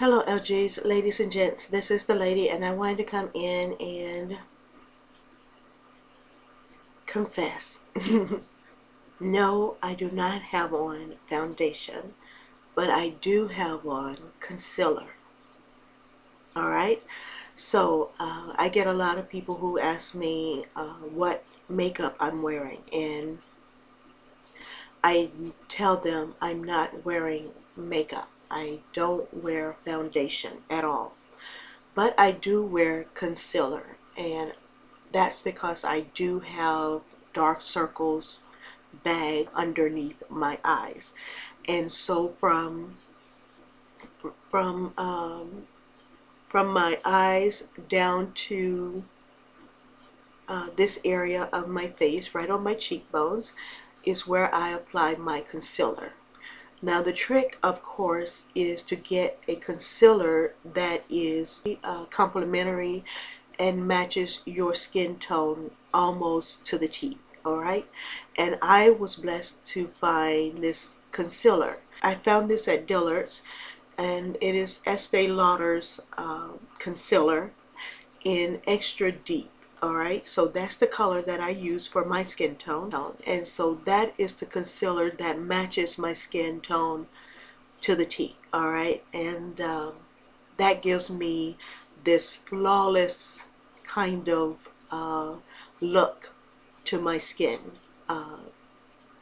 Hello LGs, ladies and gents, this is the lady and I wanted to come in and confess. No, I do not have on foundation, but I do have on concealer. Alright, so I get a lot of people who ask me what makeup I'm wearing, and I tell them I'm not wearing makeup. I don't wear foundation at all. But I do wear concealer, and that's because I do have dark circles bag underneath my eyes. And so from um, from my eyes down to this area of my face, right on my cheekbones, is where I apply my concealer. Now the trick, of course, is to get a concealer that is complementary and matches your skin tone almost to the T. Alright, and I was blessed to find this concealer. I found this at Dillard's, and it is Estee Lauder's concealer in extra deep. Alright, so that's the color that I use for my skin tone, and so that is the concealer that matches my skin tone to the T. Alright, and that gives me this flawless kind of look to my skin.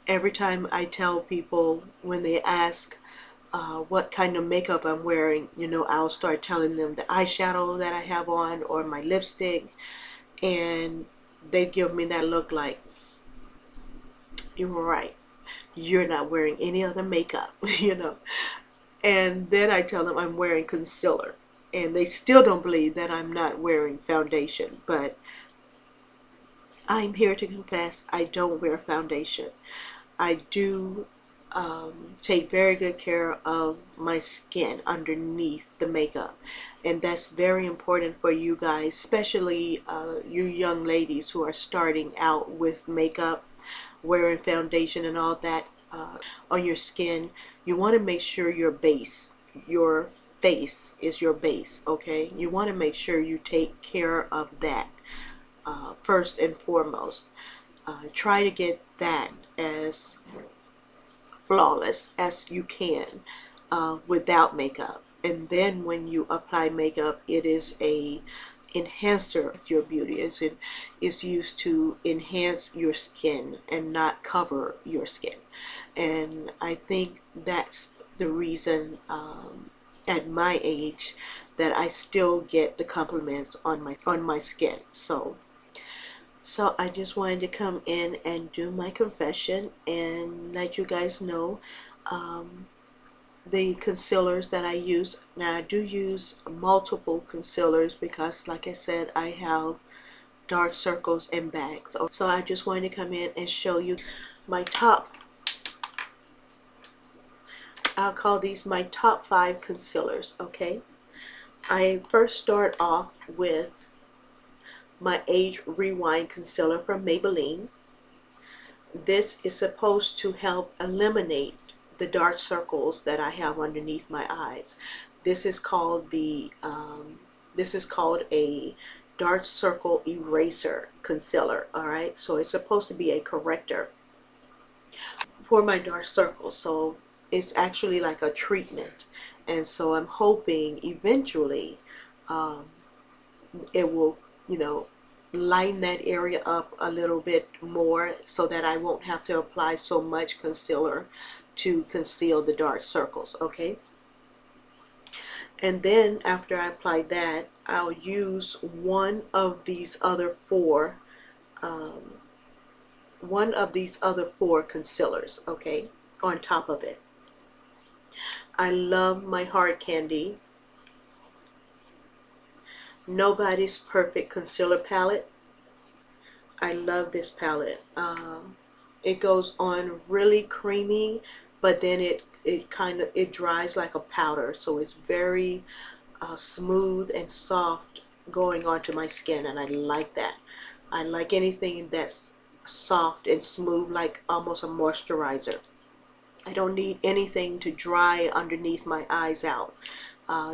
Every time I tell people, when they ask what kind of makeup I'm wearing, I'll start telling them the eyeshadow that I have on or my lipstick, and they give me that look like, you're right, you're not wearing any other makeup. And then I tell them I'm wearing concealer, and they still don't believe that I'm not wearing foundation. But I'm here to confess, I don't wear foundation. I do take very good care of my skin underneath the makeup, and that's very important for you guys, especially you young ladies who are starting out with makeup, wearing foundation and all that on your skin. You want to make sure your base, your face is your base, okay? You want to make sure you take care of that first and foremost. Try to get that as flawless as you can without makeup, and then when you apply makeup, it is a enhancer of your beauty. It's used to enhance your skin and not cover your skin. And I think that's the reason at my age that I still get the compliments on my skin. So I just wanted to come in and do my confession and let you guys know the concealers that I use. Now I do use multiple concealers because, like I said, I have dark circles and bags. So I just wanted to come in and show you my top, I'll call these my top 5 concealers, okay? I first start off with my Age Rewind concealer from Maybelline. This is supposed to help eliminate the dark circles that I have underneath my eyes. This is called a dark circle eraser concealer. Alright, so it's supposed to be a corrector for my dark circles. So it's actually like a treatment, and so I'm hoping eventually it will, lighten that area up a little bit more so that I won't have to apply so much concealer to conceal the dark circles, okay? And then after I apply that, I'll use one of these other four concealers, okay, on top of it. I love my Hard Candy Nobody's Perfect concealer palette. I love this palette. It goes on really creamy, but then it dries like a powder, so it's very smooth and soft going onto my skin, and I like that. I like anything that's soft and smooth, like almost a moisturizer. I don't need anything to dry underneath my eyes out.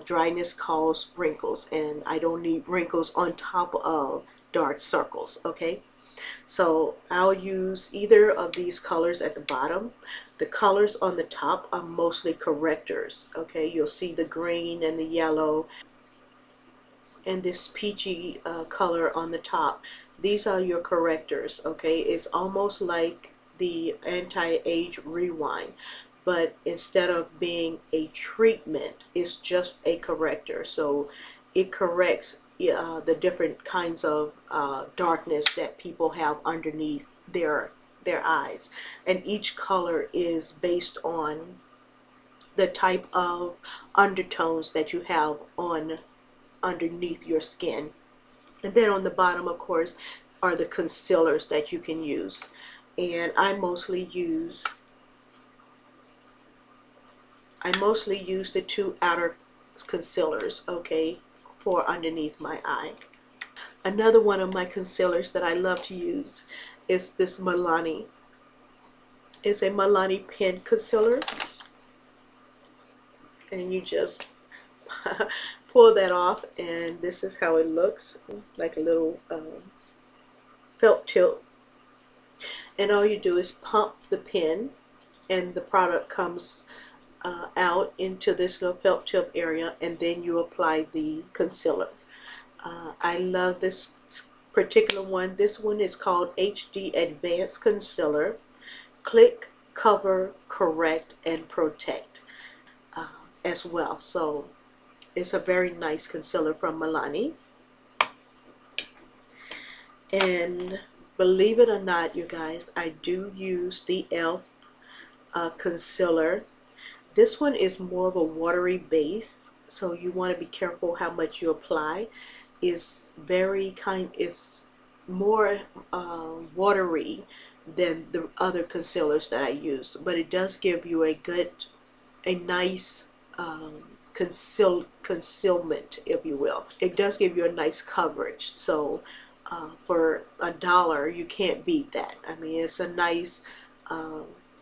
dryness causes wrinkles, and I don't need wrinkles on top of dark circles. Okay, so I'll use either of these colors at the bottom. The colors on the top are mostly correctors. Okay, you'll see the green and the yellow and this peachy color on the top. These are your correctors. Okay, it's almost like the anti-age rewind, but instead of being a treatment, it's just a corrector. So it corrects the different kinds of darkness that people have underneath their eyes, and each color is based on the type of undertones that you have on underneath your skin. And then on the bottom, of course, are the concealers that you can use, and I mostly use the two outer concealers, okay, for underneath my eye. Another one of my concealers that I love to use is this Milani. It's a Milani pen concealer, and you just pull that off, and this is how it looks, like a little felt tip. And all you do is pump the pen, and the product comes out into this little felt tip area, and then you apply the concealer. I love this particular one. This one is called HD Advanced Concealer. Click, Cover, Correct, and Protect as well. So it's a very nice concealer from Milani. And believe it or not, you guys, I do use the e.l.f. Concealer. This one is more of a watery base, so you want to be careful how much you apply. It's more watery than the other concealers that I use, but it does give you a nice concealment, if you will. It does give you a nice coverage. So for $1, you can't beat that. I mean, it's a nice,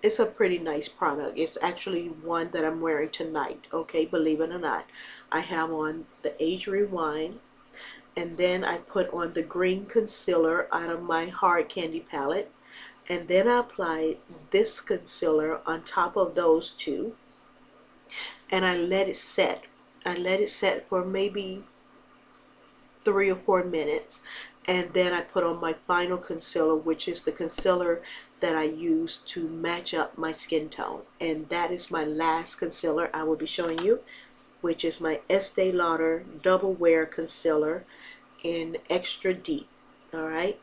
it's a pretty nice product. It's actually one that I'm wearing tonight. Okay, believe it or not, I have on the Age Rewind, and then I put on the green concealer out of my Hard Candy palette, and then I apply this concealer on top of those two, and I let it set. I let it set for maybe 3 or 4 minutes, and then I put on my final concealer, which is the concealer that I use to match up my skin tone. And that is my last concealer I will be showing you, which is my Estee Lauder Double Wear Concealer in Extra Deep. Alright,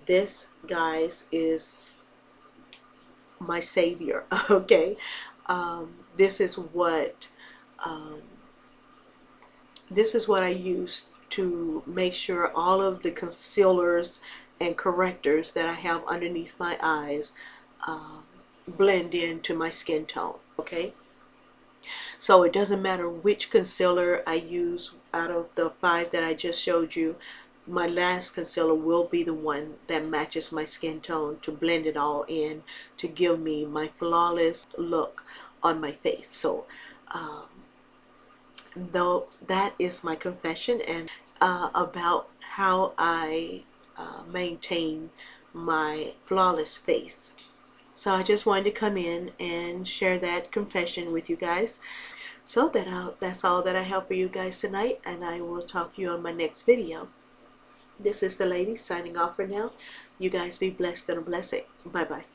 this, guys, is my savior. Okay, this is what I use to make sure all of the concealers and correctors that I have underneath my eyes blend into my skin tone. Okay, so it doesn't matter which concealer I use out of the 5 that I just showed you, my last concealer will be the one that matches my skin tone, to blend it all in to give me my flawless look on my face. So though that is my confession and about how I maintain my flawless face. So I just wanted to come in and share that confession with you guys. So that's all that I have for you guys tonight, and I will talk to you on my next video. This is the lady signing off for now. You guys be blessed and a blessing. Bye bye.